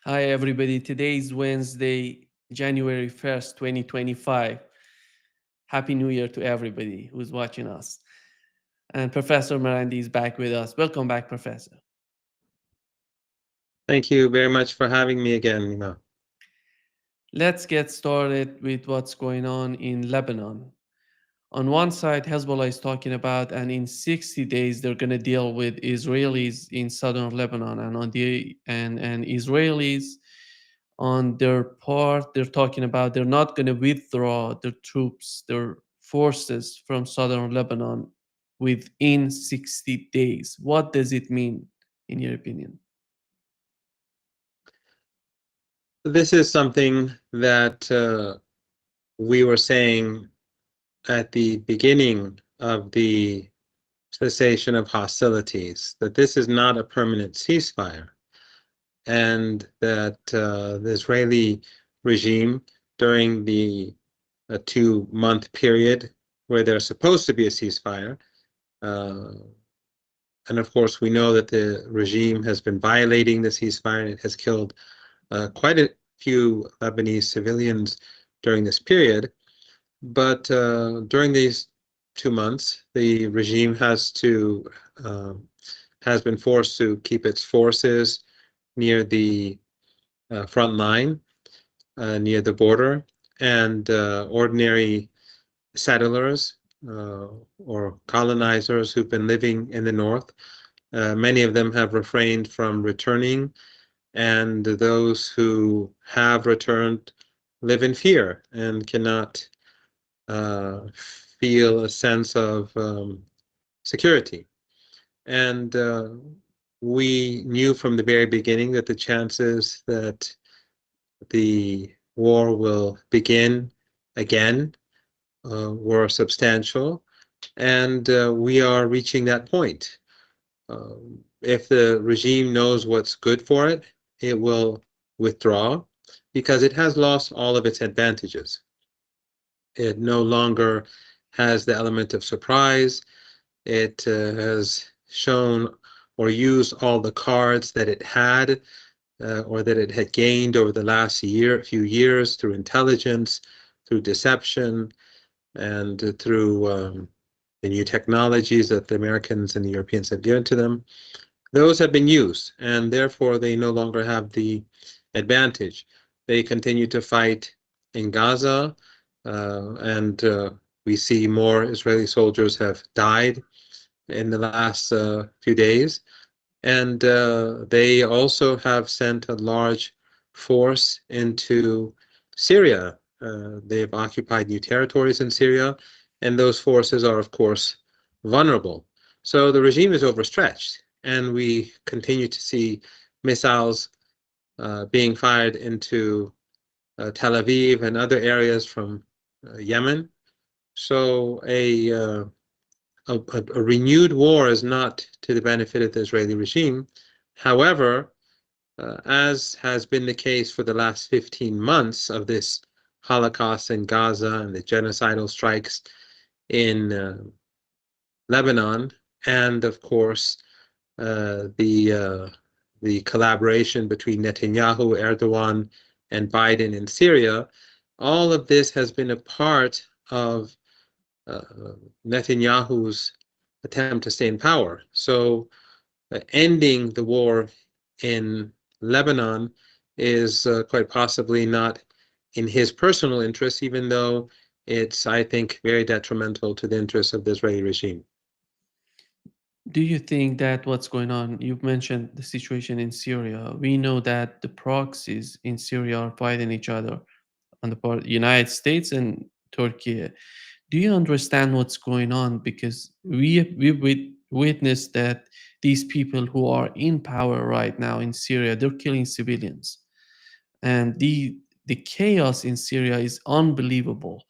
Hi, everybody. Today is Wednesday, January 1st, 2025. Happy New Year to everybody who's watching us. And Professor Marandi is back with us. Welcome back, Professor. Thank you very much for having me again, Nima. Let's get started with what's going on in Lebanon. On one side, Hezbollah is talking about, and in 60 days, they're going to deal with Israelis in southern Lebanon. And Israelis on their part, they're talking about they're not going to withdraw their troops, their forces from southern Lebanon within 60 days. What does it mean, in your opinion? This is something that we were saying at the beginning of the cessation of hostilities, that this is not a permanent ceasefire, and that the Israeli regime, during the 2-month period where there's supposed to be a ceasefire, and of course we know that the regime has been violating the ceasefire and it has killed quite a few Lebanese civilians during this period. But during these 2 months, the regime has been forced to keep its forces near the front line, near the border, and ordinary settlers or colonizers who've been living in the north. Many of them have refrained from returning, and those who have returned live in fear and cannot feel a sense of security. And we knew from the very beginning that the chances that the war will begin again were substantial, and we are reaching that point. If the regime knows what's good for it, it will withdraw because it has lost all of its advantages. It no longer has the element of surprise. It has shown or used all the cards that it had or that it had gained over the last few years through intelligence, through deception, and through the new technologies that the Americans and the Europeans have given to them. Those have been used, and therefore they no longer have the advantage. They continue to fight in Gaza, and we see more Israeli soldiers have died in the last few days. And they also have sent a large force into Syria. They've occupied new territories in Syria, and those forces are, of course, vulnerable. So the regime is overstretched, and we continue to see missiles being fired into Tel Aviv and other areas from Yemen. So a renewed war is not to the benefit of the Israeli regime. However, as has been the case for the last 15 months of this Holocaust in Gaza and the genocidal strikes in Lebanon, and of course the collaboration between Netanyahu, Erdogan, and Biden in Syria, all of this has been a part of Netanyahu's attempt to stay in power. So ending the war in Lebanon is quite possibly not in his personal interest, even though it's, I think, very detrimental to the interests of the Israeli regime. Do you think that what's going on? You've mentioned the situation in Syria. We know that the proxies in Syria are fighting each other on the part of the United States and Turkey. Do you understand what's going on? Because we witnessed that these people who are in power right now in Syria, they're killing civilians, and the chaos in Syria is unbelievable.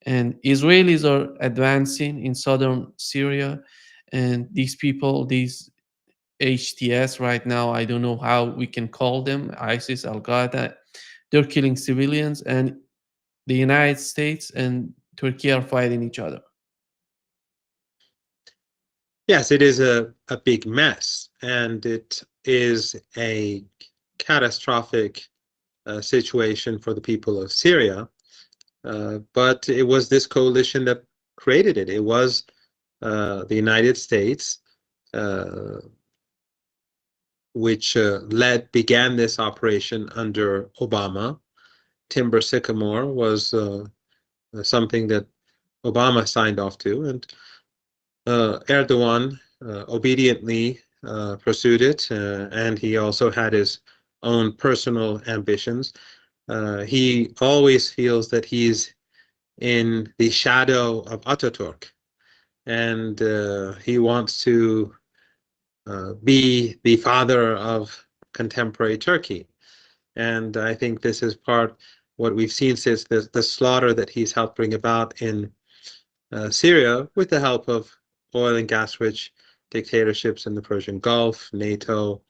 And Israelis are advancing in southern Syria, and these people, these HTS right now, I don't know how we can call them, ISIS, Al Qaeda, they're killing civilians, and the United States and Turkey are fighting each other. Yes, it is a big mess, and it is a catastrophic situation for the people of Syria, but it was this coalition that created it. It was the United States, uh, which began this operation under Obama. Timber Sycamore was something that Obama signed off to, and Erdogan obediently pursued it, and he also had his own personal ambitions. He always feels that he's in the shadow of Ataturk, and he wants to be the father of contemporary Turkey. And I think this is part what we've seen since the slaughter that he's helped bring about in Syria with the help of oil and gas rich dictatorships in the Persian Gulf, NATO,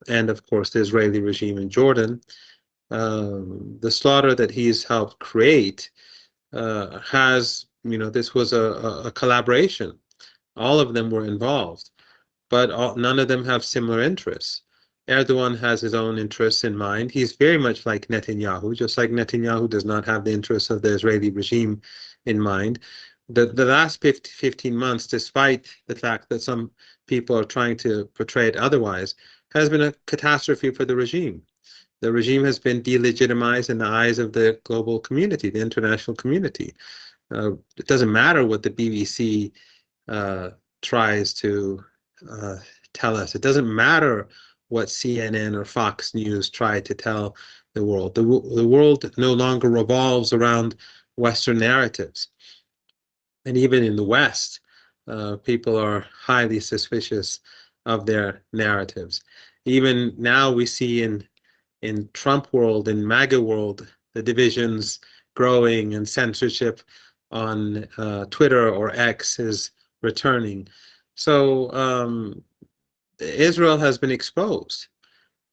and of course the Israeli regime in Jordan. The slaughter that he's helped create has, this was a collaboration. All of them were involved, but none of them have similar interests. Erdogan has his own interests in mind. He's very much like Netanyahu, just like Netanyahu does not have the interests of the Israeli regime in mind. The last 15 months, despite the fact that some people are trying to portray it otherwise, has been a catastrophe for the regime. The regime has been delegitimized in the eyes of the global community, the international community. It doesn't matter what the BBC tries to tell us. It doesn't matter what CNN or Fox News try to tell the world. The world no longer revolves around Western narratives. And even in the West, people are highly suspicious of their narratives. Even now we see in Trump world, in MAGA world, the divisions growing and censorship on Twitter or X is returning. So Israel has been exposed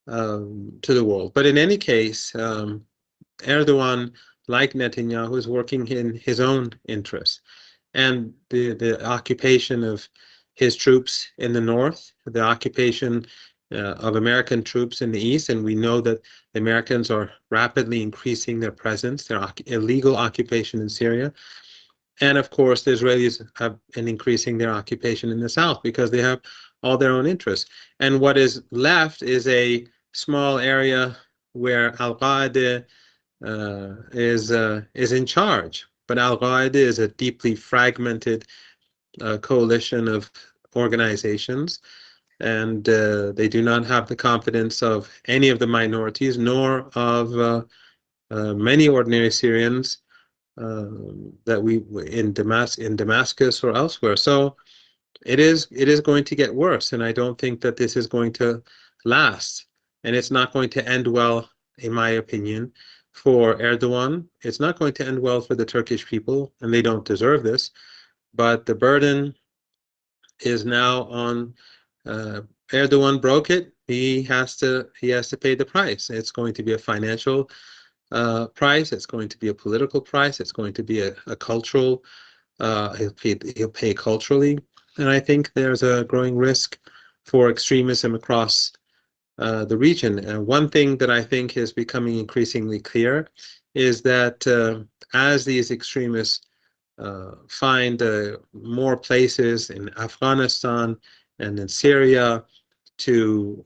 to the world. But in any case, Erdogan, like Netanyahu, is working in his own interests. And the occupation of his troops in the north, the occupation of American troops in the east, and we know that the Americans are rapidly increasing their presence, their illegal occupation in Syria. And of course, the Israelis have been increasing their occupation in the south because they have all their own interests. And what is left is a small area where Al-Qaeda is in charge. But Al-Qaeda is a deeply fragmented coalition of organizations, and they do not have the confidence of any of the minorities, nor of many ordinary Syrians that we in Damascus or elsewhere. So it is going to get worse, and I don't think that this is going to last, and it's not going to end well, in my opinion, for Erdogan. It's not going to end well for the Turkish people, and they don't deserve this. But the burden is now on Erdogan. Broke it. He has to pay the price. It's going to be a financial price. It's going to be a political price. It's going to be a cultural. He'll pay culturally, and I think there's a growing risk for extremism across the region. One thing that I think is becoming increasingly clear is that as these extremists find more places in Afghanistan and in Syria to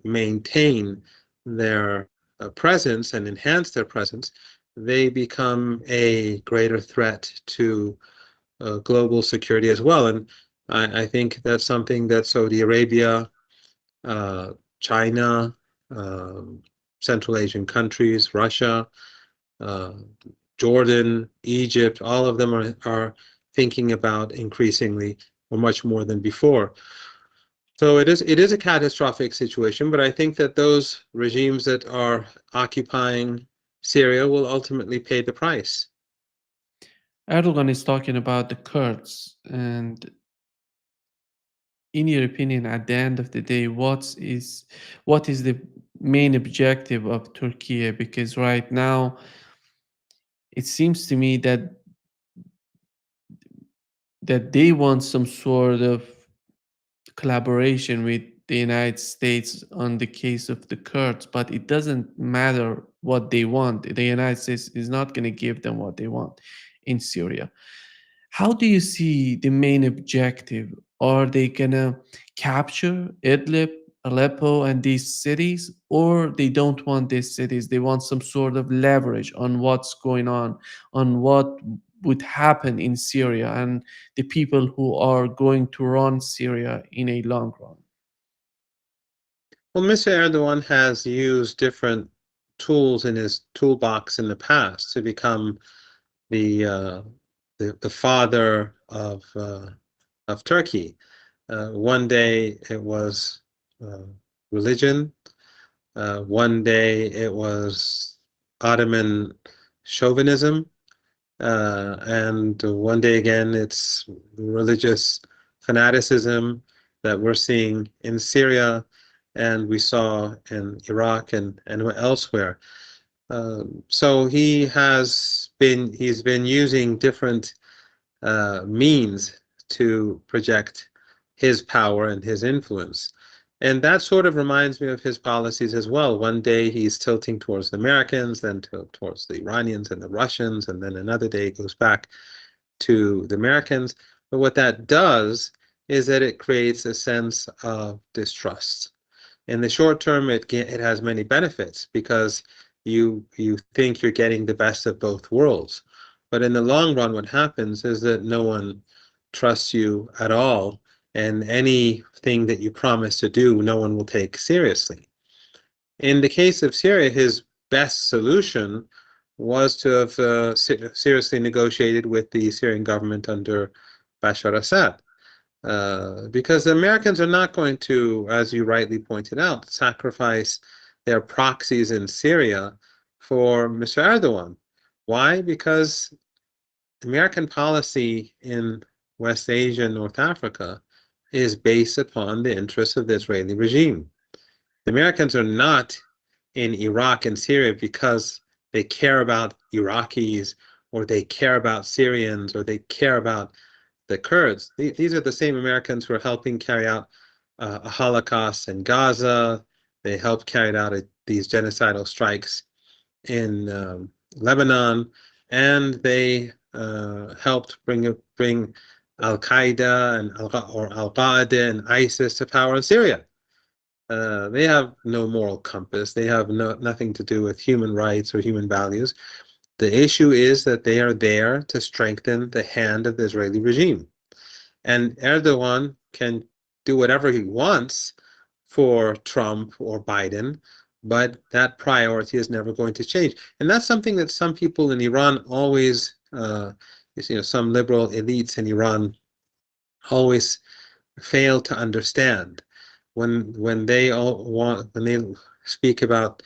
maintain their presence and enhance their presence, they become a greater threat to global security as well. And I think that's something that Saudi Arabia, China, Central Asian countries, Russia, uh, Jordan, Egypt, all of them are thinking about increasingly or much more than before. So it is a catastrophic situation, but I think that those regimes that are occupying Syria will ultimately pay the price. Erdogan is talking about the Kurds, and in your opinion, at the end of the day, what is the main objective of Turkey? Because right now, it seems to me that they want some sort of collaboration with the United States on the case of the Kurds, but it doesn't matter what they want. The United States is not going to give them what they want in Syria. How do you see the main objective? Are they gonna capture Idlib, Aleppo, and these cities, or they don't want these cities? They want some sort of leverage on what's going on what would happen in Syria and the people who are going to run Syria in a long run. Well, Mr. Erdogan has used different tools in his toolbox in the past to become the father of Turkey. One day it was religion. One day it was Ottoman chauvinism. And one day again it's religious fanaticism that we're seeing in Syria and we saw in Iraq and elsewhere. So he's been using different means to project his power and his influence. And that sort of reminds me of his policies as well. One day he's tilting towards the Americans, then towards the Iranians and the Russians, and then another day it goes back to the Americans. But what that does is that it creates a sense of distrust. In the short term, it has many benefits because you think you're getting the best of both worlds. But in the long run, what happens is that no one trusts you at all, and anything that you promise to do, no one will take seriously. In the case of Syria, his best solution was to have seriously negotiated with the Syrian government under Bashar Assad. Because the Americans are not going to, as you rightly pointed out, sacrifice their proxies in Syria for Mr. Erdogan. Why? Because American policy in West Asia and North Africa is based upon the interests of the Israeli regime. The Americans are not in Iraq and Syria because they care about Iraqis or they care about Syrians or they care about the Kurds. These are the same Americans who are helping carry out a Holocaust in Gaza. They helped carry out these genocidal strikes in Lebanon, and they helped bring Al-Qaeda and Al-Qaeda and ISIS to power in Syria. They have no moral compass. They have nothing to do with human rights or human values. The issue is that they are there to strengthen the hand of the Israeli regime. And Erdogan can do whatever he wants for Trump or Biden, but that priority is never going to change. And that's something that some people in Iran always, some liberal elites in Iran always fail to understand. When they speak about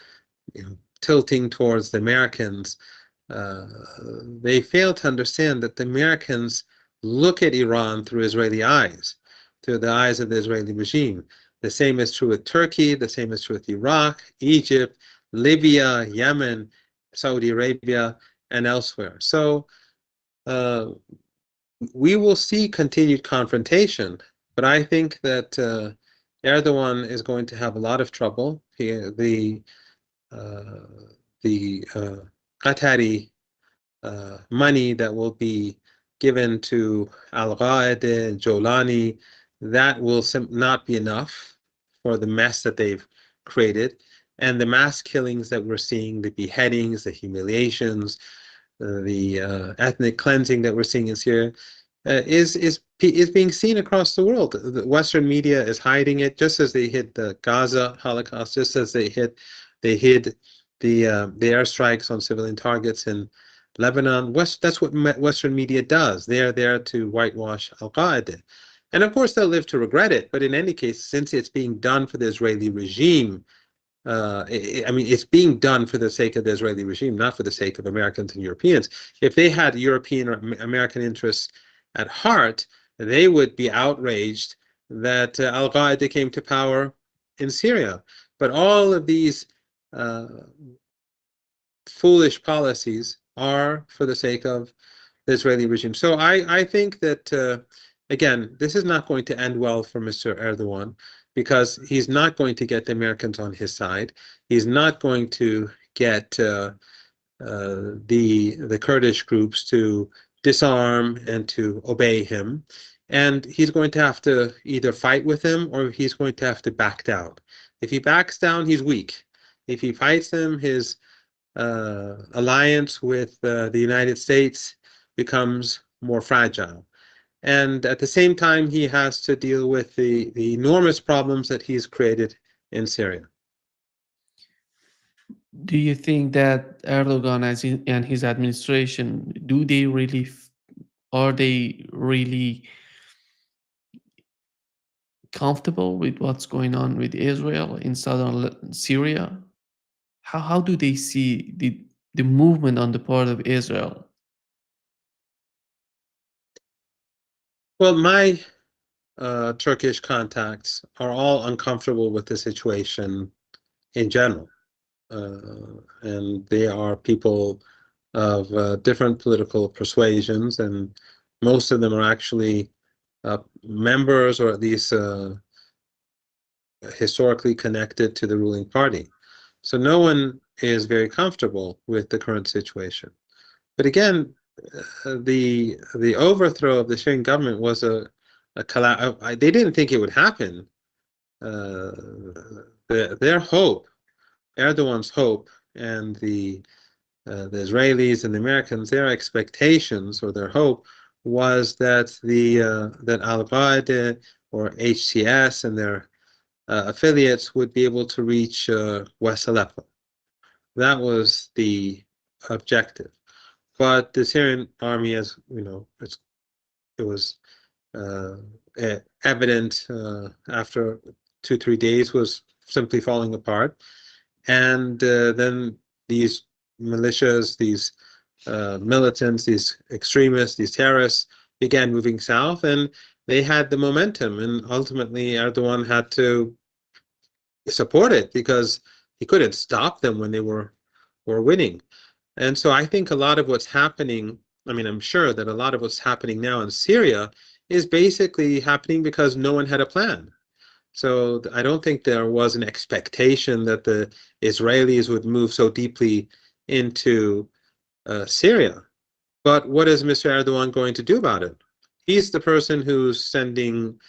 tilting towards the Americans, they fail to understand that the Americans look at Iran through Israeli eyes, through the eyes of the Israeli regime. The same is true with Turkey, the same is true with Iraq, Egypt, Libya, Yemen, Saudi Arabia, and elsewhere. So we will see continued confrontation, but I think that Erdogan is going to have a lot of trouble. The Qatari money that will be given to Al-Qaeda and Jolani, that will not be enough for the mess that they've created. And the mass killings that we're seeing, the beheadings, the humiliations, the ethnic cleansing that we're seeing in Syria is being seen across the world. The Western media is hiding it, just as they hid the Gaza Holocaust, just as they hid the airstrikes on civilian targets in Lebanon. That's what Western media does. They are there to whitewash Al-Qaeda. And of course, they'll live to regret it. But in any case, since it's being done for the Israeli regime, it's being done for the sake of the Israeli regime, not for the sake of Americans and Europeans. If they had European or American interests at heart, they would be outraged that Al-Qaeda came to power in Syria. But all of these foolish policies are for the sake of the Israeli regime. So I think that, again, this is not going to end well for Mr. Erdogan. because he's not going to get the Americans on his side. He's not going to get the Kurdish groups to disarm and to obey him. And he's going to have to either fight with him or he's going to have to back down. If he backs down, he's weak. If he fights them, his alliance with the United States becomes more fragile. And at the same time, he has to deal with the enormous problems that he's created in Syria. Do you think that Erdogan and his administration, are they really comfortable with what's going on with Israel in southern Syria? How do they see the movement on the part of Israel? Well, my Turkish contacts are all uncomfortable with the situation in general. And they are people of different political persuasions, and most of them are actually members or at least historically connected to the ruling party. So no one is very comfortable with the current situation. But again, the overthrow of the Syrian government was they didn't think it would happen. Their hope, Erdogan's hope, and the Israelis and the Americans, their expectations or their hope was that that Al-Qaeda or HTS and their affiliates would be able to reach West Aleppo. That was the objective. But the Syrian army, as you know, it was evident after 2-3 days, was simply falling apart. And then these militias, these militants, these extremists, these terrorists began moving south, and they had the momentum. And ultimately, Erdogan had to support it because he couldn't stop them when they were winning. And so I think a lot of what's happening, I mean, I'm sure that a lot of what's happening now in Syria is basically happening because no one had a plan. So I don't think there was an expectation that the Israelis would move so deeply into Syria. But what is Mr. Erdogan going to do about it? He's the person who's sending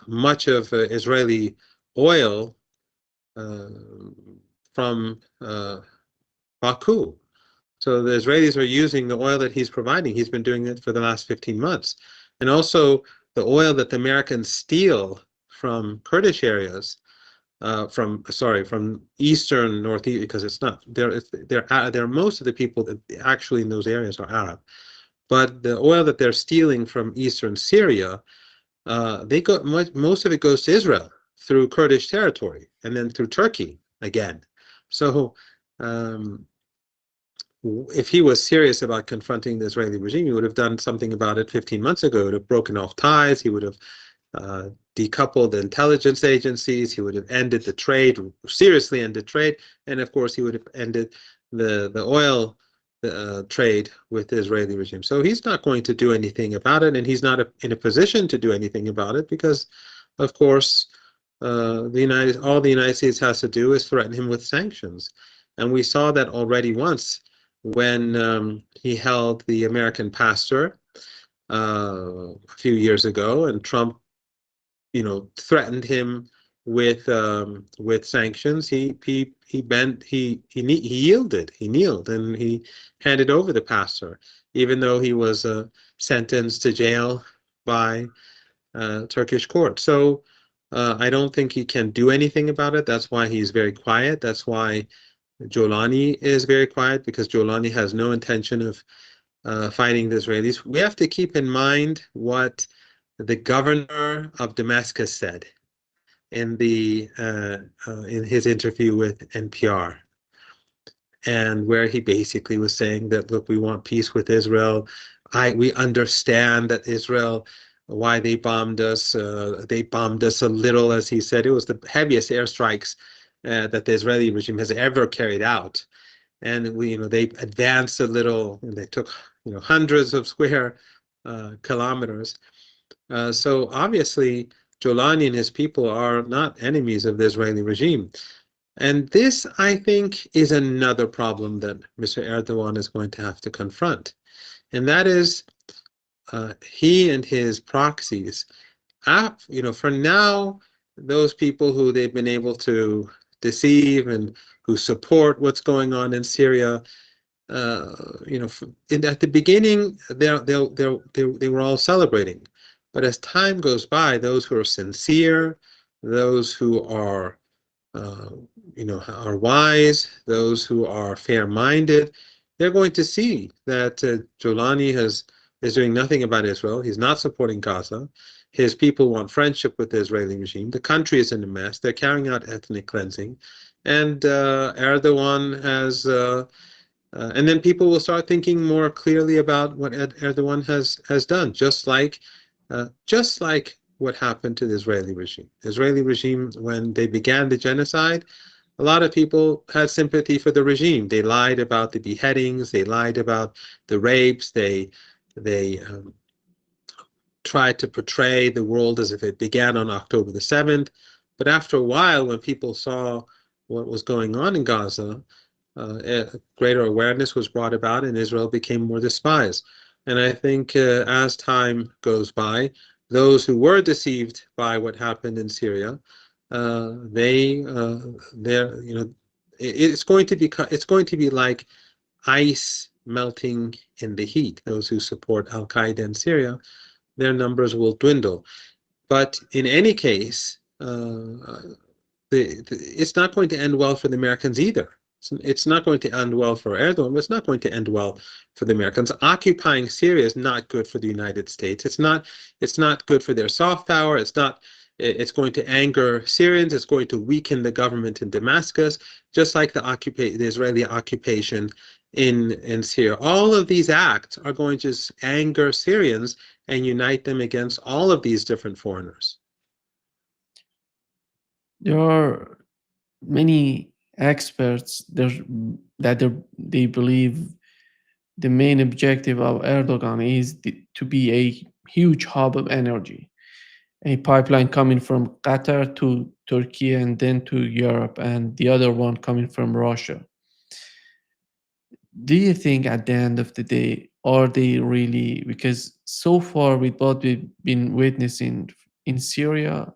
much of Israeli oil from Baku. So the Israelis are using the oil that he's providing. He's been doing it for the last 15 months. And also the oil that the Americans steal from Kurdish areas, from eastern northeast, because it's not they're most of the people that actually in those areas are Arab. But the oil that they're stealing from eastern Syria, most of it goes to Israel through Kurdish territory and then through Turkey again. So if he was serious about confronting the Israeli regime, he would have done something about it 15 months ago. He would have broken off ties. He would have decoupled the intelligence agencies. He would have ended the trade, seriously ended trade. And of course, he would have ended the oil trade with the Israeli regime. So he's not going to do anything about it. And he's not in a position to do anything about it because, of course, all the United States has to do is threaten him with sanctions. And we saw that already once when he held the American pastor a few years ago, and Trump, threatened him with sanctions. He yielded. He kneeled, and he handed over the pastor, even though he was sentenced to jail by Turkish court. So I don't think he can do anything about it. That's why he's very quiet. That's why Jolani is very quiet, because Jolani has no intention of fighting the Israelis. We have to keep in mind what the governor of Damascus said in his interview with NPR, and where he basically was saying that, look, we want peace with Israel. We understand that Israel, why they bombed us. They bombed us a little, as he said. It was the heaviest airstrikes that the Israeli regime has ever carried out. And they advanced a little, and they took hundreds of square kilometers. So obviously Jolani and his people are not enemies of the Israeli regime. And this, I think, is another problem that Mr. Erdogan is going to have to confront. And that is he and his proxies. For now, those people who they've been able to deceive and who support what's going on in Syria, at the beginning, they were all celebrating. But as time goes by, those who are sincere, those who uh, are wise, those who are fair-minded, they're going to see that Jolani is doing nothing about Israel. He's not supporting Gaza. His people want friendship with the Israeli regime. The country is in a mess. They're carrying out ethnic cleansing. And Erdogan has and then people will start thinking more clearly about what Erdogan has done, just like what happened to the Israeli regime. The Israeli regime, when they began the genocide, a lot of people had sympathy for the regime. They lied about the beheadings. They lied about the rapes. They tried to portray the world as if it began on October the 7th. But after a while, when people saw what was going on in Gaza, greater awareness was brought about and Israel became more despised. And I think as time goes by, those who were deceived by what happened in Syria, it's going to be like ice melting in the heat. Those who support Al Qaeda in Syria, their numbers will dwindle. But in any case, it's not going to end well for the Americans either. It's not going to end well for Erdogan, but it's not going to end well for the Americans. Occupying Syria is not good for the United States. It's not good for their soft power. It's going to anger Syrians. It's going to weaken the government in Damascus, just like the Israeli occupation in Syria. All of these acts are going to just anger Syrians and unite them against all of these different foreigners. There are many experts they believe the main objective of Erdogan is to be a huge hub of energy, a pipeline coming from Qatar to Turkey and then to Europe, and the other one coming from Russia. Do you think at the end of the day, are they really, because so far with what we've been witnessing in Syria,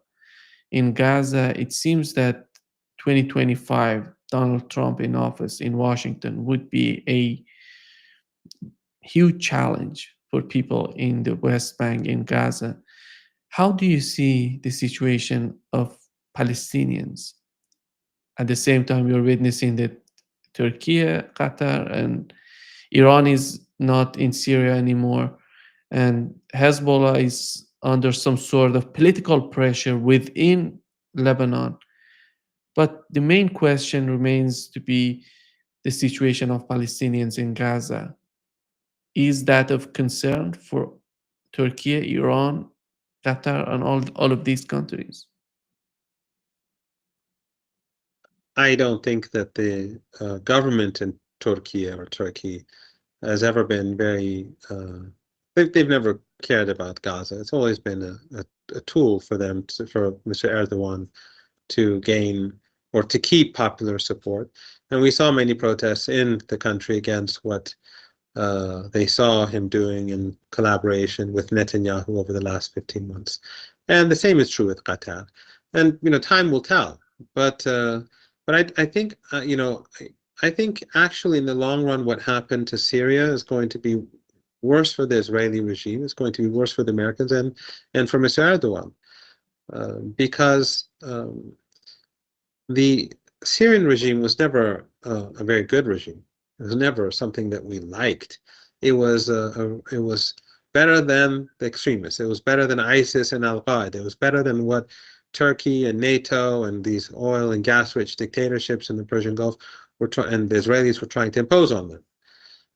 in Gaza, it seems that 2025, Donald Trump in office in Washington would be a huge challenge for people in the West Bank, in Gaza. How do you see the situation of Palestinians? At the same time, we're witnessing that Turkey, Qatar, and Iran is not in Syria anymore, and Hezbollah is under some sort of political pressure within Lebanon. But the main question remains to be the situation of Palestinians in Gaza. Is that of concern for Turkey, Iran, Qatar, and all of these countries? I don't think that the government in Turkey has ever been very. They've never cared about Gaza. It's always been a tool for them for Mr. Erdogan to gain or to keep popular support. And we saw many protests in the country against what they saw him doing in collaboration with Netanyahu over the last 15 months. And the same is true with Qatar. And time will tell. But I think I think actually in the long run, what happened to Syria is going to be worse for the Israeli regime. It's going to be worse for the Americans and for Mr. Erdogan, because the Syrian regime was never a very good regime. It was never something that we liked. It was better than the extremists. It was better than ISIS and Al Qaeda. It was better than what Turkey and NATO and these oil and gas-rich dictatorships in the Persian Gulf and the Israelis were trying to impose on them.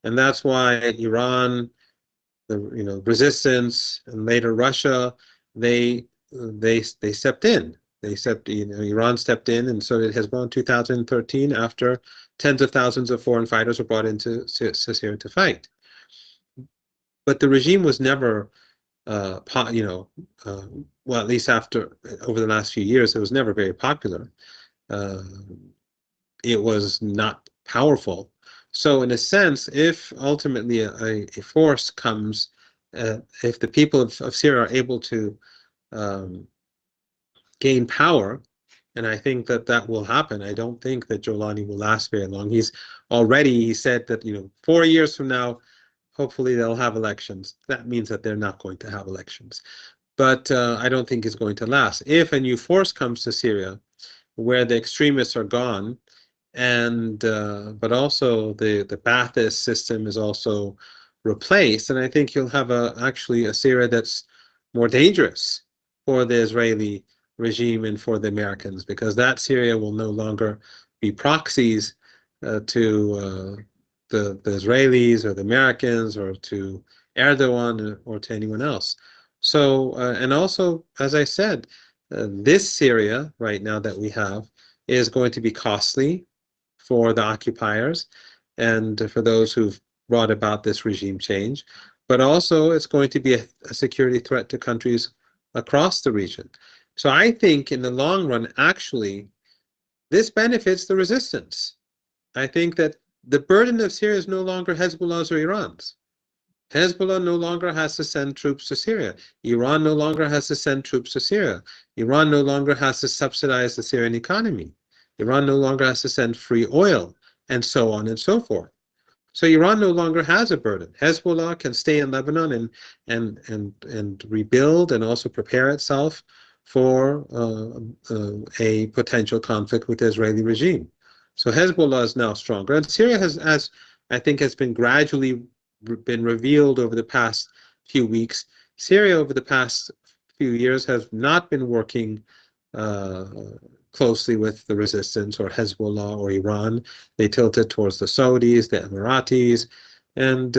And that's why Iran, the resistance, and later Russia, they stepped in. Iran stepped in, and so did Hezbollah in 2013 after tens of thousands of foreign fighters were brought into Syria to fight. But the regime was never you know, uh, well, at least after over the last few years, it was never very popular. Uh, it was not powerful. So, in a sense, if ultimately a force comes, if the people of Syria are able to um, gain power, and I think that that will happen. I don't think that Jolani will last very long. He said that, 4 years from now, hopefully they'll have elections. That means that they're not going to have elections. But I don't think it's going to last. If a new force comes to Syria, where the extremists are gone, and but also the Ba'athist system is also replaced, and I think you'll have actually a Syria that's more dangerous for the Israeli regime and for the Americans, because that Syria will no longer be proxies to the Israelis or the Americans or to Erdogan or to anyone else. So and also, as I said, this Syria right now that we have is going to be costly for the occupiers and for those who've brought about this regime change, but also it's going to be a security threat to countries across the region. So I think in the long run, actually, this benefits the resistance. I think that the burden of Syria is no longer Hezbollah's or Iran's. Hezbollah no longer has to send troops to Syria. Iran no longer has to send troops to Syria. Iran no longer has to subsidize the Syrian economy. Iran no longer has to send free oil, and so on and so forth. So Iran no longer has a burden. Hezbollah can stay in Lebanon and rebuild and also prepare itself for a potential conflict with the Israeli regime. So Hezbollah is now stronger, and Syria has, as I think, has been gradually been revealed over the past few weeks. Syria over the past few years has not been working uh, closely with the resistance or Hezbollah or Iran. They tilted towards the Saudis, the Emiratis, and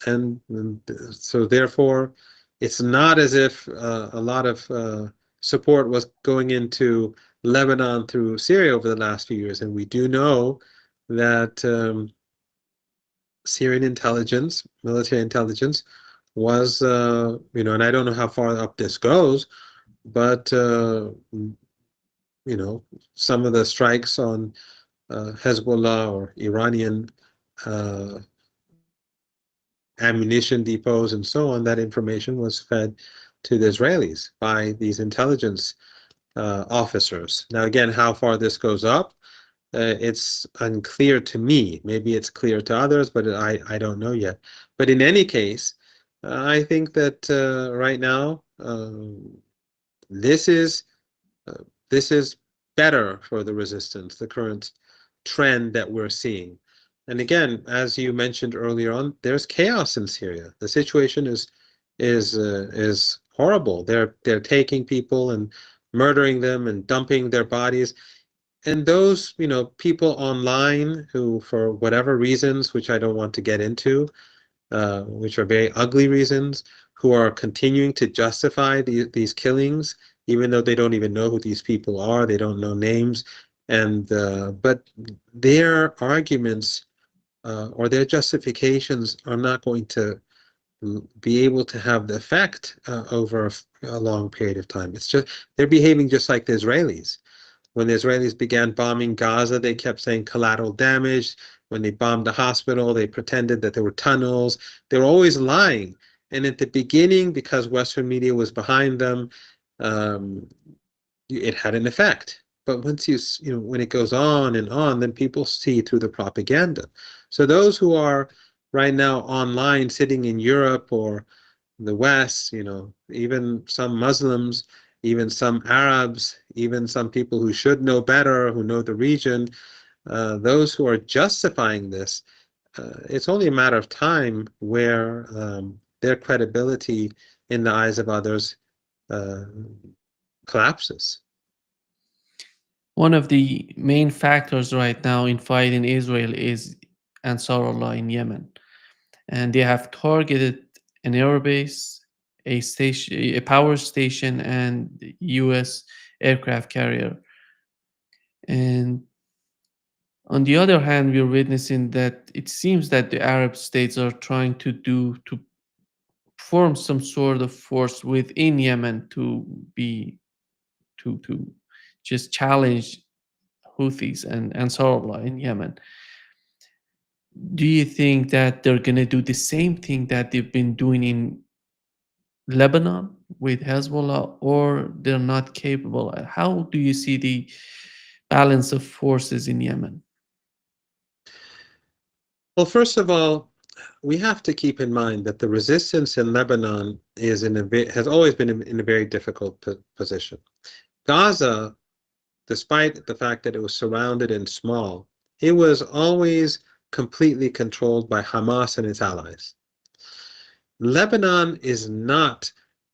and so therefore, it's not as if a lot of support was going into Lebanon through Syria over the last few years, and we do know that Syrian intelligence, military intelligence, was and I don't know how far up this goes, but some of the strikes on Hezbollah or Iranian uh, ammunition depots and so on, that information was fed to the Israelis by these intelligence officers. Now, again, how far this goes up, it's unclear to me. Maybe it's clear to others, but I don't know yet. But in any case, I think that right now this is uh, this is better for the resistance, the current trend that we're seeing. And again, as you mentioned earlier on, there's chaos in Syria. The situation is horrible. They're taking people and murdering them and dumping their bodies. And those, people online who, for whatever reasons, which I don't want to get into, which are very ugly reasons, who are continuing to justify these killings, even though they don't even know who these people are, they don't know names, and but their arguments or their justifications are not going to be able to have the effect over a long period of time. It's just they're behaving just like the Israelis. When the Israelis began bombing Gaza, they kept saying collateral damage. When they bombed the hospital, they pretended that there were tunnels. They were always lying. And at the beginning, because Western media was behind them, um, it had an effect. But once when it goes on and on, then people see through the propaganda. So those who are right now online, sitting in Europe or the West, even some Muslims, even some Arabs, even some people who should know better, who know the region, those who are justifying this, it's only a matter of time where their credibility in the eyes of others uh, collapses. One of the main factors right now in fighting Israel is Ansarullah in Yemen, and they have targeted an airbase, a station, a power station, and U.S. aircraft carrier. And on the other hand, we're witnessing that it seems that the Arab states are trying to form some sort of force within Yemen to be to just challenge Houthis and Ansarullah in Yemen. Do you think that they're going to do the same thing that they've been doing in Lebanon with Hezbollah, or they're not capable? How do you see the balance of forces in Yemen? Well, first of all, we have to keep in mind that the resistance in Lebanon has always been in a very difficult position. Gaza, despite the fact that it was surrounded and small, it was always completely controlled by Hamas and its allies. Lebanon is not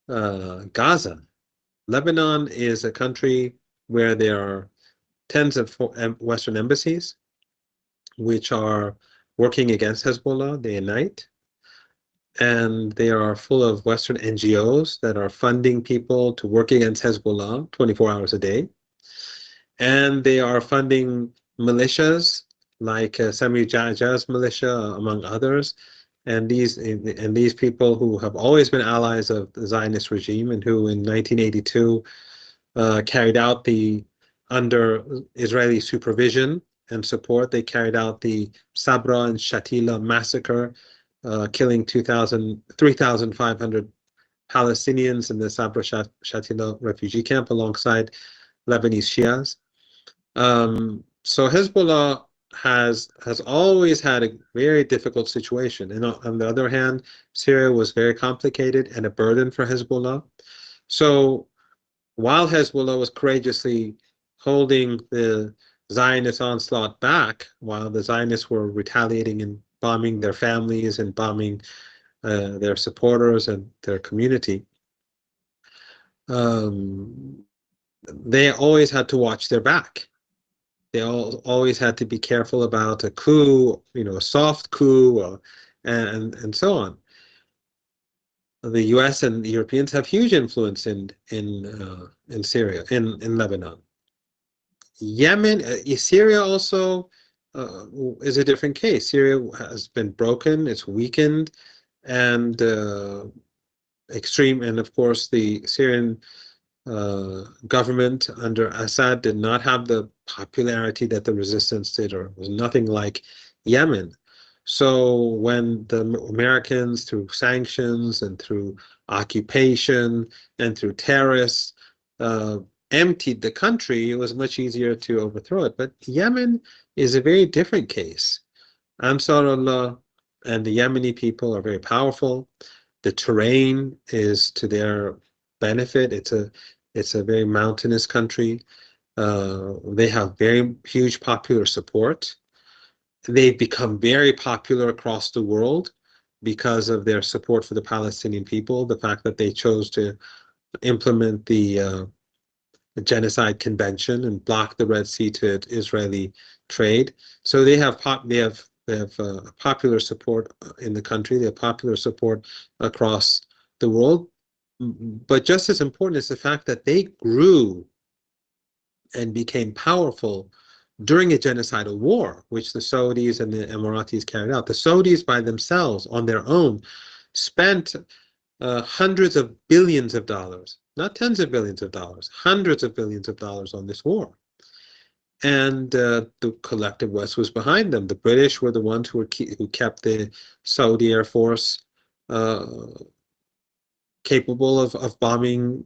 Gaza. Lebanon is a country where there are tens of Western embassies, which are working against Hezbollah day and night. And they are full of Western NGOs that are funding people to work against Hezbollah 24 hours a day. And they are funding militias like Sami Jajaz militia, among others. And these people who have always been allies of the Zionist regime and who in 1982 carried out under Israeli supervision and support, they carried out the Sabra and Shatila massacre, killing 3,500 Palestinians in the Sabra Shatila refugee camp alongside Lebanese Shias. So Hezbollah has always had a very difficult situation. And on the other hand, Syria was very complicated and a burden for Hezbollah. So while Hezbollah was courageously holding the Zionist onslaught back, while the Zionists were retaliating and bombing their families and bombing their supporters and their community, they always had to watch their back. They always had to be careful about a coup, a soft coup, and so on. The U.S. and the Europeans have huge influence in Syria, in Lebanon. Yemen, Syria also is a different case. Syria has been broken, it's weakened, and extreme. And of course, the Syrian government under Assad did not have the popularity that the resistance did, or was nothing like Yemen. So when the Americans, through sanctions and through occupation and through terrorists, emptied the country, it was much easier to overthrow it. But Yemen is a very different case. Ansarullah and the Yemeni people are very powerful. The terrain is to their benefit. It's a very mountainous country. They have very huge popular support. They've become very popular across the world because of their support for the Palestinian people, the fact that they chose to implement the Genocide Convention and block the Red Sea to Israeli trade. So they have popular support in the country. They have popular support across the world. But just as important is the fact that they grew and became powerful during a genocidal war, which the Saudis and the Emiratis carried out. The Saudis by themselves, on their own, spent hundreds of billions of dollars, not tens of billions of dollars, hundreds of billions of dollars on this war. And the collective West was behind them. The British were the ones who kept the Saudi Air Force capable of bombing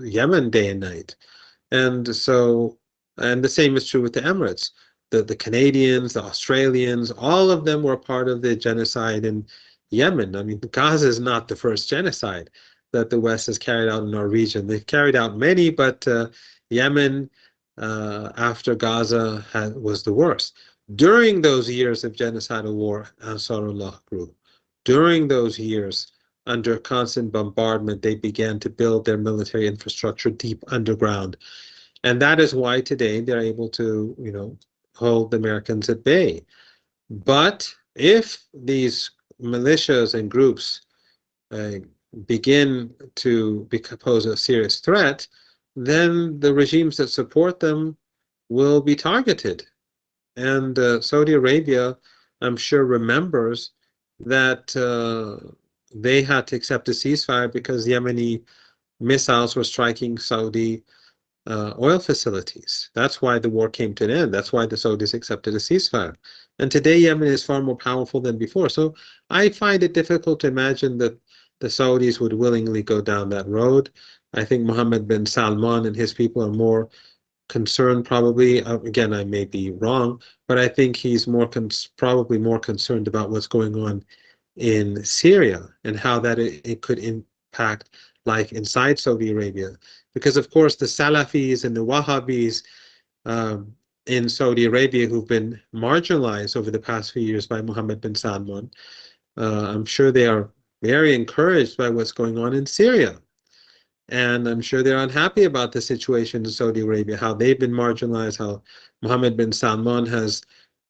Yemen day and night. And the same is true with the Emirates. The Canadians, the Australians, all of them were part of the genocide in Yemen. I mean, Gaza is not the first genocide that the West has carried out in our region. They've carried out many, but Yemen, after Gaza, was the worst. During those years of genocidal war, Ansarullah grew. During those years, under constant bombardment, they began to build their military infrastructure deep underground. And that is why today they're able to, hold the Americans at bay. But if these militias and groups begin to pose a serious threat, then the regimes that support them will be targeted. And Saudi Arabia, I'm sure, remembers that they had to accept a ceasefire because Yemeni missiles were striking Saudi oil facilities. That's why the war came to an end. That's why the Saudis accepted a ceasefire. And today, Yemen is far more powerful than before. So I find it difficult to imagine that the Saudis would willingly go down that road. I think Mohammed bin Salman and his people are more concerned, probably. Again, I may be wrong, but I think he's probably more concerned about what's going on in Syria and how that it could impact life inside Saudi Arabia. Because, of course, the Salafis and the Wahhabis um, in Saudi Arabia who've been marginalized over the past few years by Mohammed bin Salman, I'm sure they are very encouraged by what's going on in Syria. And I'm sure they're unhappy about the situation in Saudi Arabia, how they've been marginalized, how Mohammed bin Salman has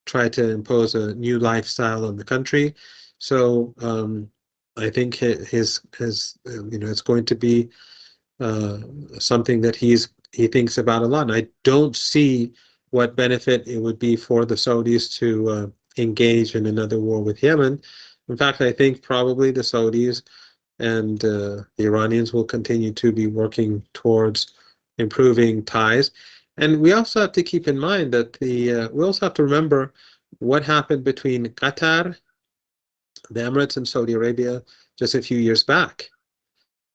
tried to impose a new lifestyle on the country. So I think it's going to be uh, something that he thinks about a lot. And I don't see what benefit it would be for the Saudis to engage in another war with Yemen. In fact, I think probably the Saudis and the Iranians will continue to be working towards improving ties. And we also have to keep in mind that we also have to remember what happened between Qatar, the Emirates, and Saudi Arabia just a few years back.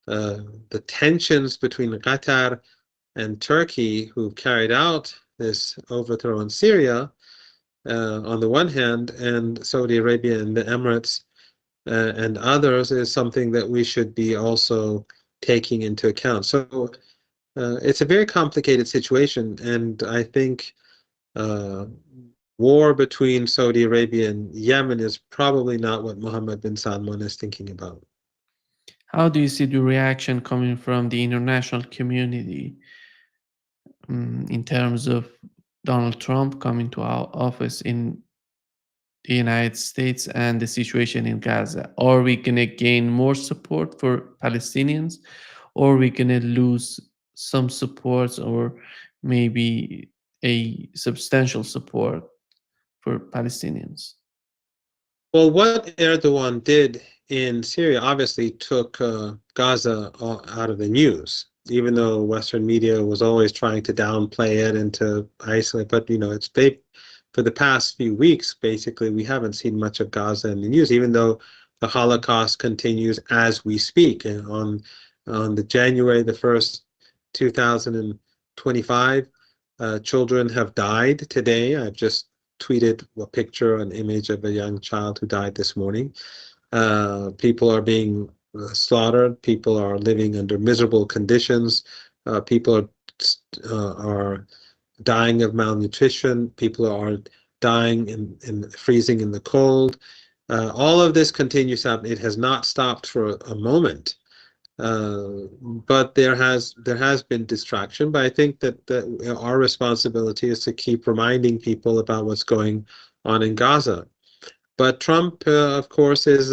The tensions between Qatar and Turkey, who carried out this overthrow in Syria, on the one hand, and Saudi Arabia and the Emirates and others, is something that we should be also taking into account. So it's a very complicated situation, and I think uh, war between Saudi Arabia and Yemen is probably not what Mohammed bin Salman is thinking about. How do you see the reaction coming from the international community in terms of Donald Trump coming to our office in the United States and the situation in Gaza? Are we going to gain more support for Palestinians, or are we going to lose some support, or maybe a substantial support for Palestinians? Well, what Erdogan did in Syria obviously took Gaza out of the news, even though Western media was always trying to downplay it and to isolate. But it's for the past few weeks, basically, we haven't seen much of Gaza in the news, even though the Holocaust continues as we speak. And on the January the 1st, 2025, children have died today. I've just tweeted a picture, an image of a young child who died this morning. People are being slaughtered. People are living under miserable conditions. People are dying of malnutrition. People are dying in freezing in the cold. All of this continues to happen. It has not stopped for a moment. But there has been distraction. But I think that our responsibility is to keep reminding people about what's going on in Gaza. But Trump, of course, is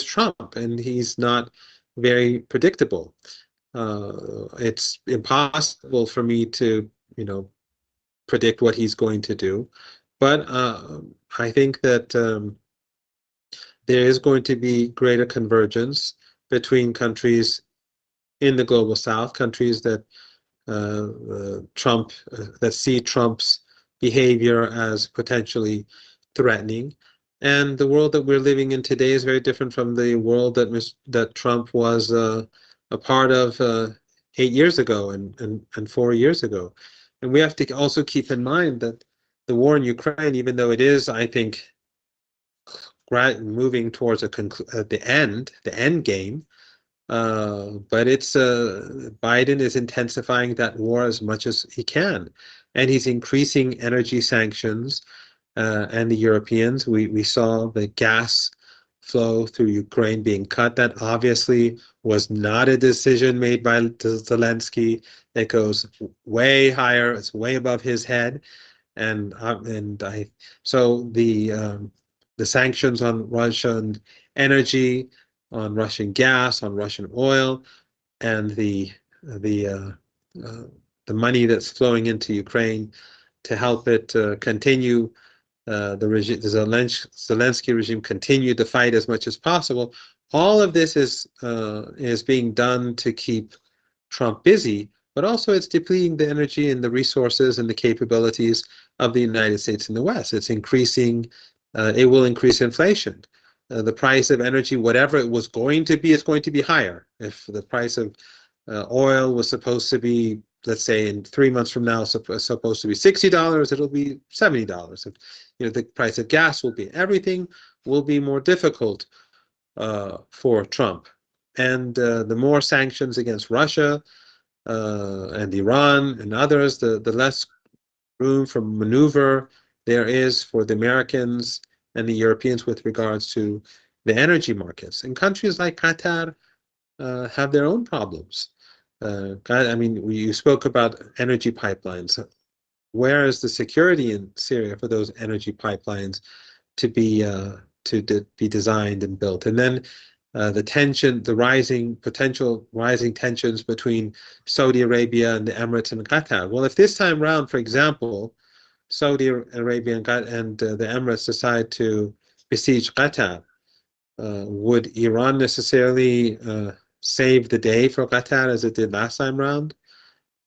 Trump, and he's not very predictable. It's impossible for me to, predict what he's going to do. But I think that there is going to be greater convergence between countries in the global south, countries that that see Trump's behavior as potentially threatening. And the world that we're living in today is very different from the world that Trump was a part of 8 years ago and 4 years ago. And we have to also keep in mind that the war in Ukraine, even though it is, I think, moving towards the end game, but it's Biden is intensifying that war as much as he can, and he's increasing energy sanctions. And the Europeans, we saw the gas flow through Ukraine being cut. That obviously was not a decision made by Zelensky. It goes way higher. It's way above his head. So the sanctions on Russian energy, on Russian gas, on Russian oil, and the the money that's flowing into Ukraine to help it continue the Zelensky regime continue the fight as much as possible. all of this is being done to keep Trump busy, but also it's depleting the energy and the resources and the capabilities of the United States and the West. It's increasing, it will increase inflation. The price of energy, whatever it was going to be, is going to be higher. If the price of oil was supposed to be, let's say in 3 months from now, supposed to be $60, it'll be $70. If, the price of gas will be, everything will be more difficult for Trump. And the more sanctions against Russia and Iran and others, the less room for maneuver there is for the Americans and the Europeans with regards to the energy markets. And countries like Qatar have their own problems. I mean, you spoke about energy pipelines. Where is the security in Syria for those energy pipelines to be be designed and built? And then the potential rising tensions between Saudi Arabia and the Emirates and Qatar. Well, if this time round, for example, Saudi Arabia and the Emirates decide to besiege Qatar, would Iran necessarily save the day for Qatar as it did last time round?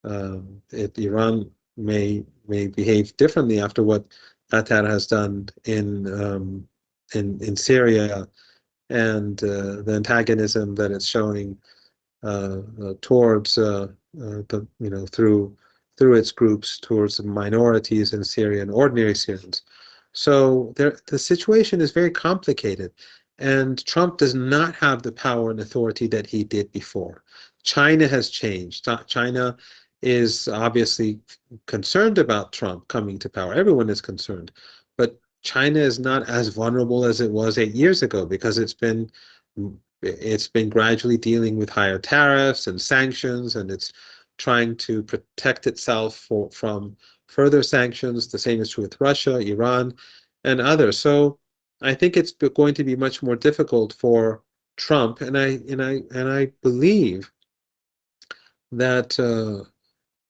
Iran may behave differently after what Qatar has done in Syria and the antagonism that it's showing towards through its groups towards minorities in Syria and ordinary Syrians. So the situation is very complicated, and Trump does not have the power and authority that he did before. China has changed. China is obviously concerned about Trump coming to power. Everyone is concerned, but China is not as vulnerable as it was 8 years ago because it's been gradually dealing with higher tariffs and sanctions, and it's trying to protect itself from further sanctions. The same is true with Russia, Iran, and others. So I think it's going to be much more difficult for Trump, and I believe that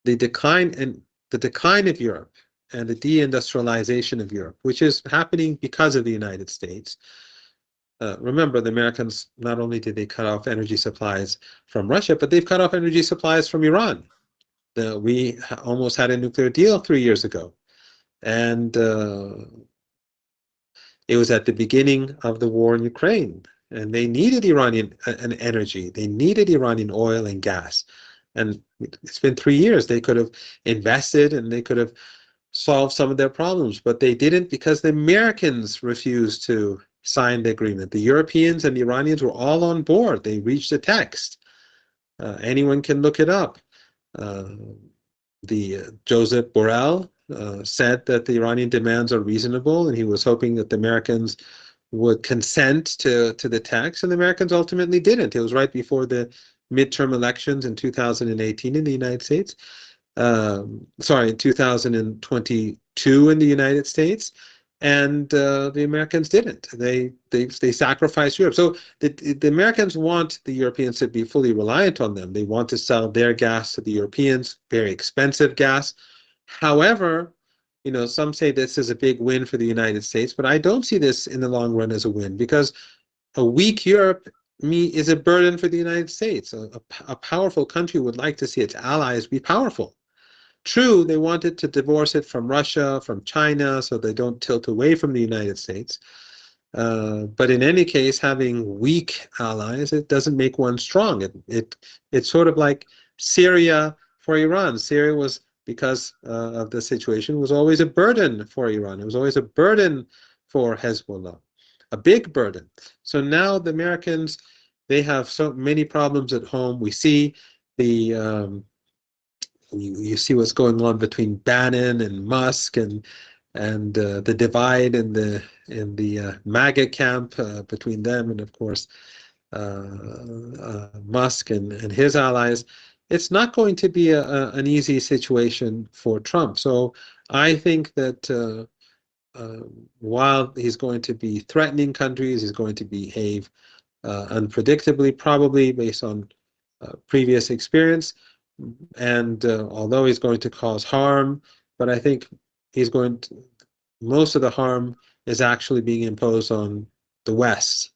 the decline of Europe and the deindustrialization of Europe, which is happening because of the United States. Remember, the Americans, not only did they cut off energy supplies from Russia, but they've cut off energy supplies from Iran. We almost had a nuclear deal 3 years ago. And it was at the beginning of the war in Ukraine. And they needed Iranian energy. They needed Iranian oil and gas. And it's been 3 years. They could have invested and they could have solved some of their problems, but they didn't because the Americans refused to sign the agreement. The Europeans and the Iranians were all on board. They reached a text. Anyone can look it up. Joseph Borrell said that the Iranian demands are reasonable, and he was hoping that the Americans would consent to the text, and the Americans ultimately didn't. It was right before the midterm elections in 2018 in the United States. Sorry, in 2022 in the United States, and the Americans didn't. They sacrificed Europe. So the Americans want the Europeans to be fully reliant on them. They want to sell their gas to the Europeans, very expensive gas. However, some say this is a big win for the United States, but I don't see this in the long run as a win because a weak Europe is a burden for the United States. A powerful country would like to see its allies be powerful. True, they wanted to divorce it from Russia, from China, so they don't tilt away from the United States. But in any case, having weak allies, it doesn't make one strong. It's sort of like Syria for Iran. Syria was, because of the situation, was always a burden for Iran. It was always a burden for Hezbollah, a big burden. So now the Americans, they have so many problems at home. We see the you see what's going on between Bannon and Musk, and the divide in the MAGA camp between them and, of course, Musk and his allies. It's not going to be an easy situation for Trump. So I think that while he's going to be threatening countries, he's going to behave unpredictably, probably based on previous experience. And although he's going to cause harm, but I think most of the harm is actually being imposed on the West.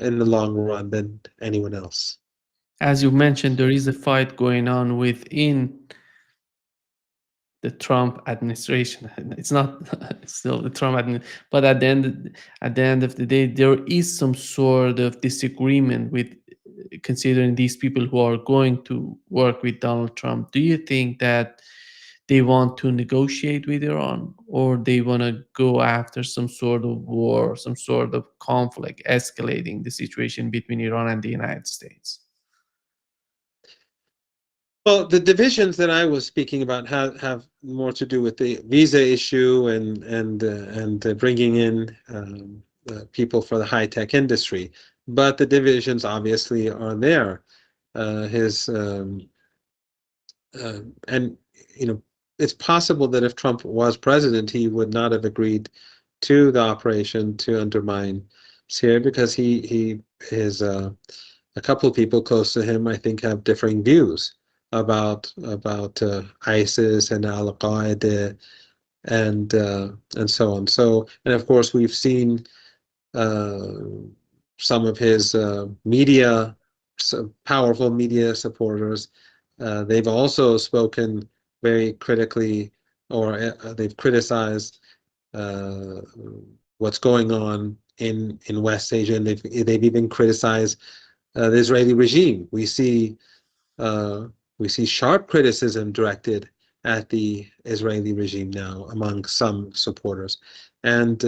in the long run than anyone else. As you mentioned, there is a fight going on within the Trump administration. It's not still the Trump but at the end of the day, there is some sort of disagreement with considering these people who are going to work with Donald Trump. Do you think that they want to negotiate with Iran, or they want to go after some sort of war, some sort of conflict, escalating the situation between Iran and the United States? Well, the divisions that I was speaking about have more to do with the visa issue and bringing in people for the high tech industry, but the divisions obviously are there. His and you know, it's possible that if Trump was president, he would not have agreed to the operation to undermine Syria because he is a couple of people close to him, I think, have differing views about ISIS and Al Qaeda and so on. So, and of course, we've seen uh, some of his media, powerful media supporters. They've also spoken very critically, or they've criticized uh, what's going on in West Asia, and they've even criticized the Israeli regime. Uh, we see sharp criticism directed at the Israeli regime now among some supporters, and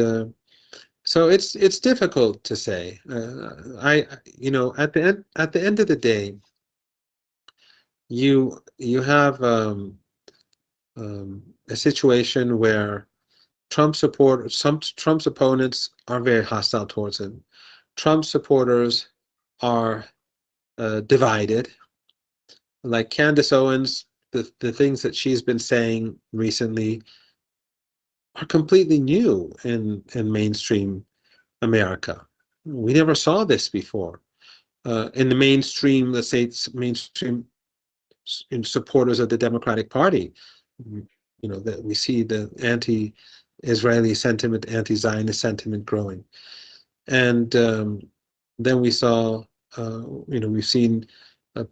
so it's difficult to say. At the end of the day, you have a situation where Trump's opponents are very hostile towards him. Trump supporters are divided. Like Candace Owens, the things that she's been saying recently are completely new in mainstream America. We never saw this before. In the mainstream, let's say it's mainstream in supporters of the Democratic Party, that we see the anti-Israeli sentiment, anti-Zionist sentiment growing, and then we saw, we've seen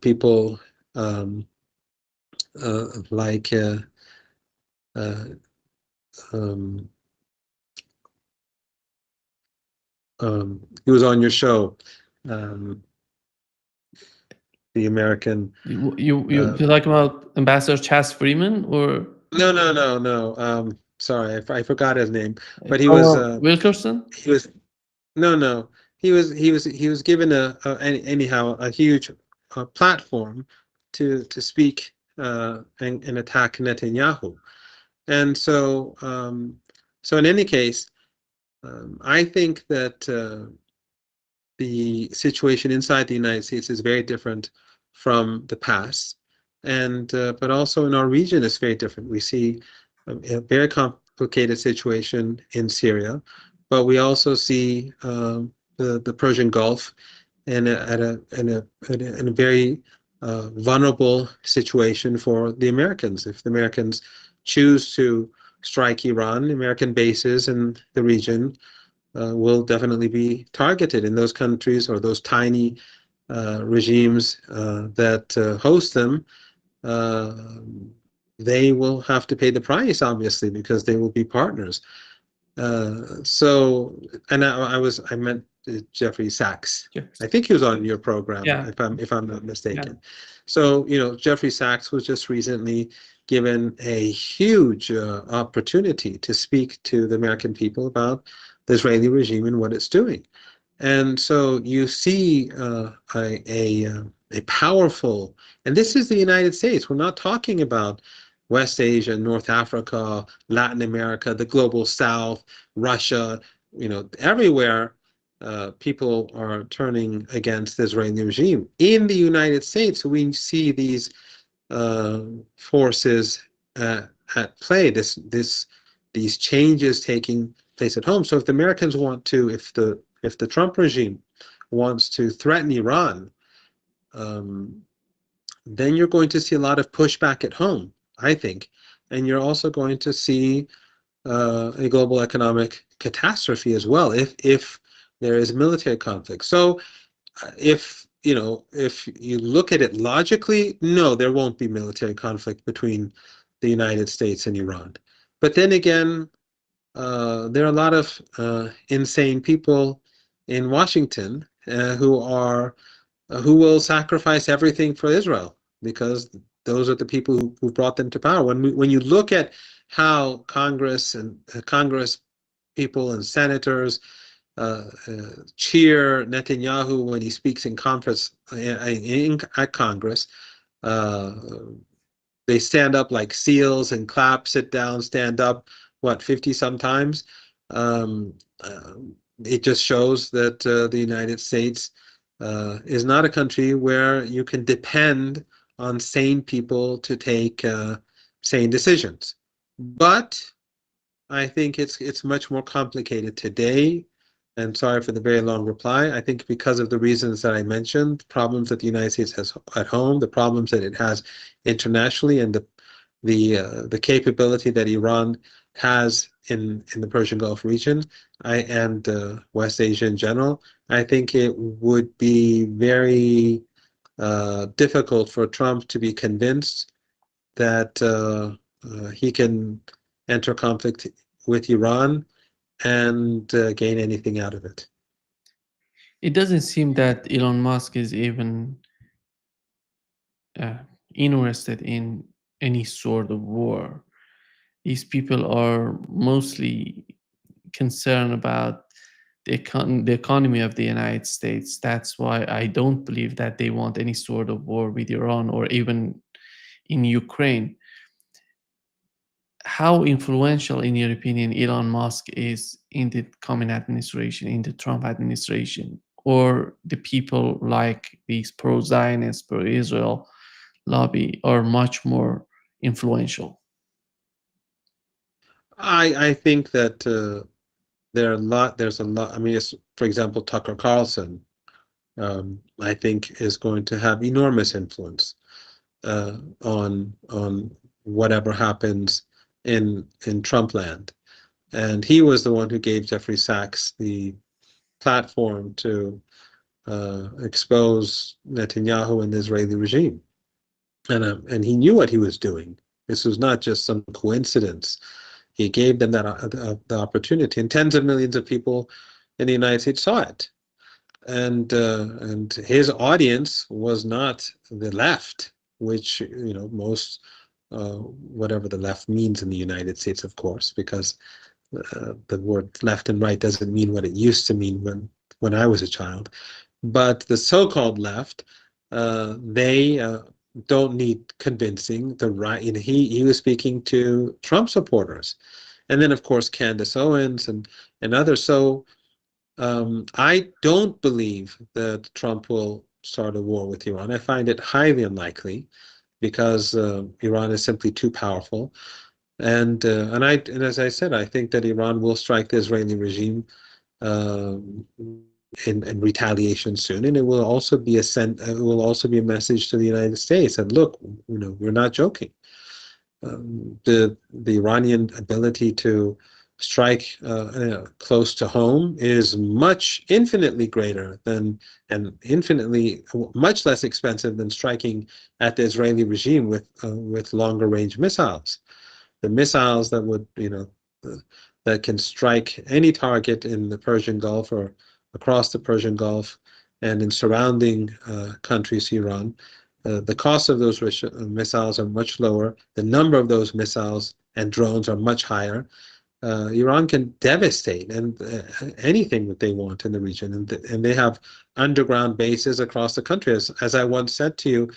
people like uh, um, he was on your show, um, the American. You talk about Ambassador Chas Freeman or No. Sorry, I forgot his name, but Carl Wilkerson? he was no. He was given anyhow a huge platform to speak and attack Netanyahu, and so in any case, I think that the situation inside the United States is very different from the past, and but also in our region is very different. We see a very complicated situation in Syria, but we also see the Persian Gulf in a very vulnerable situation for the Americans. If the Americans choose to strike Iran, American bases in the region will definitely be targeted in those countries or those tiny regimes that host them. Uh, they will have to pay the price, obviously, because they will be partners. So, and I meant Jeffrey Sachs. Yes. I think he was on your program, Yeah. if I'm not Yeah. mistaken. So, Jeffrey Sachs was just recently given a huge opportunity to speak to the American people about the Israeli regime and what it's doing. And so you see a powerful, and this is the United States. We're not talking about West Asia, North Africa, Latin America, the global South, Russia. Everywhere people are turning against the Israeli regime. In the United States, we see these uh, forces at play. These changes taking place at home. So if the Americans want to, if the Trump regime wants to threaten Iran, um, then you're going to see a lot of pushback at home, I think, and you're also going to see a global economic catastrophe as well. If there is military conflict. So if if you look at it logically, no, there won't be military conflict between the United States and Iran. But then again, there are a lot of insane people in Washington who will sacrifice everything for Israel because those are the people who brought them to power. When you look at how Congress and Congress people and senators cheer Netanyahu when he speaks in conference at Congress. Uh, they stand up like seals and clap, sit down, stand up, what, 50 sometimes. Um, uh, it just shows that the United States is not a country where you can depend on sane people to take sane decisions. But I think it's much more complicated today. And sorry for the very long reply. I think because of the reasons that I mentioned, problems that the United States has at home, the problems that it has internationally, and the capability that Iran has in the Persian Gulf region, and West Asia in general, I think it would be very difficult for Trump to be convinced that he can enter conflict with Iran and gain anything out of it. It doesn't seem that Elon Musk is even uh, interested in any sort of war. These people are mostly concerned about the economy of the United States. That's why I don't believe that they want any sort of war with Iran or even in Ukraine. How influential, in your opinion, Elon Musk is in the coming administration, in the Trump administration, or the people like these pro-Zionist, pro-Israel lobby are much more influential? I think that there's a lot. I mean, for example, Tucker Carlson, I think is going to have enormous influence on whatever happens in Trump land. And he was the one who gave Jeffrey Sachs the platform to expose Netanyahu and the Israeli regime. And he knew what he was doing. This was not just some coincidence. He gave them that the opportunity, and tens of millions of people in the United States saw it. And his audience was not the left, which most whatever the left means in the United States, of course, because the word left and right doesn't mean what it used to mean when I was a child. But the so-called left, they don't need convincing. The right, he was speaking to Trump supporters, and then of course Candace Owens and others. So I don't believe that Trump will start a war with Iran. I find it highly unlikely because Iran is simply too powerful. And as I said, I think that Iran will strike the Israeli regime in retaliation soon, and it will also be it will also be a message to the United States that look, we're not joking. The Iranian ability to strike close to home is infinitely greater than, and infinitely much less expensive than striking at the Israeli regime with longer range missiles. The missiles that would that can strike any target in the Persian Gulf or across the Persian Gulf and in surrounding countries, Iran. The cost of those missiles are much lower. The number of those missiles and drones are much higher. Iran can devastate anything that they want in the region, and they have underground bases across the country. As I once said to you,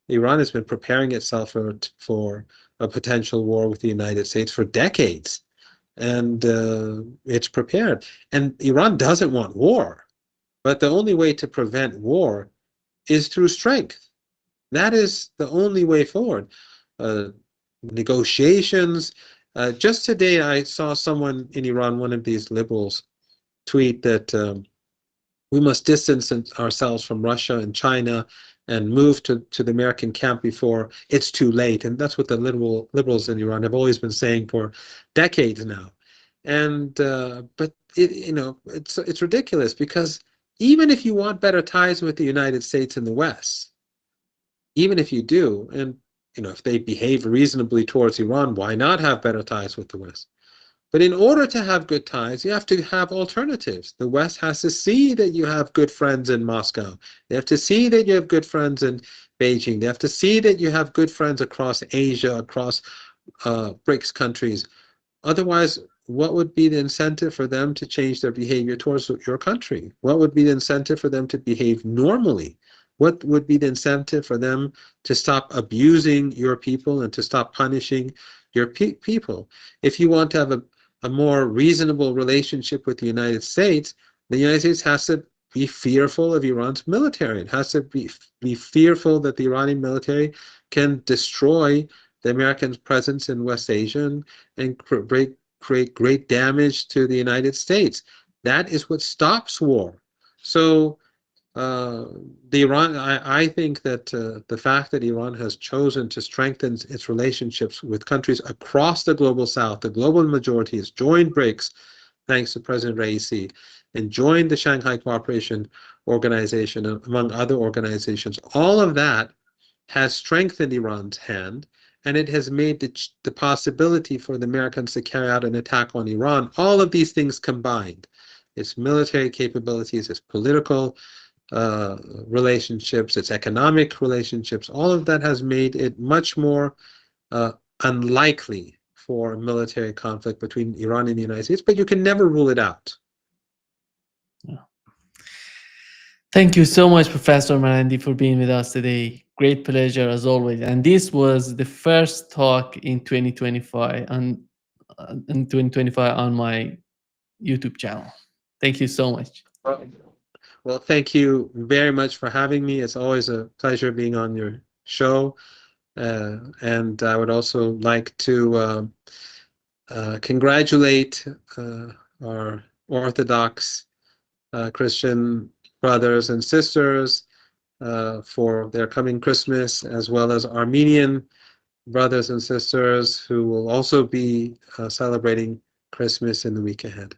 Iran has been preparing itself for a potential war with the United States for decades, and it's prepared. And Iran doesn't want war, but the only way to prevent war is through strength. That is the only way forward. Uh, Negotiations. Just today, I saw someone in Iran, one of these liberals, tweet that we must distance ourselves from Russia and China and move to the American camp before it's too late. And that's what the liberals in Iran have always been saying for decades now. And but it's ridiculous, because even if you want better ties with the United States and the West, even if you do, and if they behave reasonably towards Iran, why not have better ties with the West? But in order to have good ties, you have to have alternatives. The West has to see that you have good friends in Moscow. They have to see that you have good friends in Beijing. They have to see that you have good friends across Asia, across BRICS countries. Otherwise, what would be the incentive for them to change their behavior towards your country? What would be the incentive for them to behave normally? What would be the incentive for them to stop abusing your people and to stop punishing your people? If you want to have a more reasonable relationship with the United States has to be fearful of Iran's military. It has to be fearful that the Iranian military can destroy the American presence in West Asia and create great damage to the United States. That is what stops war. So I think that the fact that Iran has chosen to strengthen its relationships with countries across the global south, the global majority has joined BRICS, thanks to President Raisi, and joined the Shanghai Cooperation Organization, among other organizations. All of that has strengthened Iran's hand, and it has made the possibility for the Americans to carry out an attack on Iran. All of these things combined, its military capabilities, its political relationships, its economic relationships, all of that has made it much more unlikely for a military conflict between Iran and the United States, but you can never rule it out. Yeah. Thank you so much, Professor Marandi, for being with us today. Great pleasure as always. And this was the first talk in 2025 on my YouTube channel. Thank you so much. Well, thank you very much for having me. It's always a pleasure being on your show. And I would also like to congratulate our Orthodox Christian brothers and sisters for their coming Christmas, as well as Armenian brothers and sisters who will also be celebrating Christmas in the week ahead.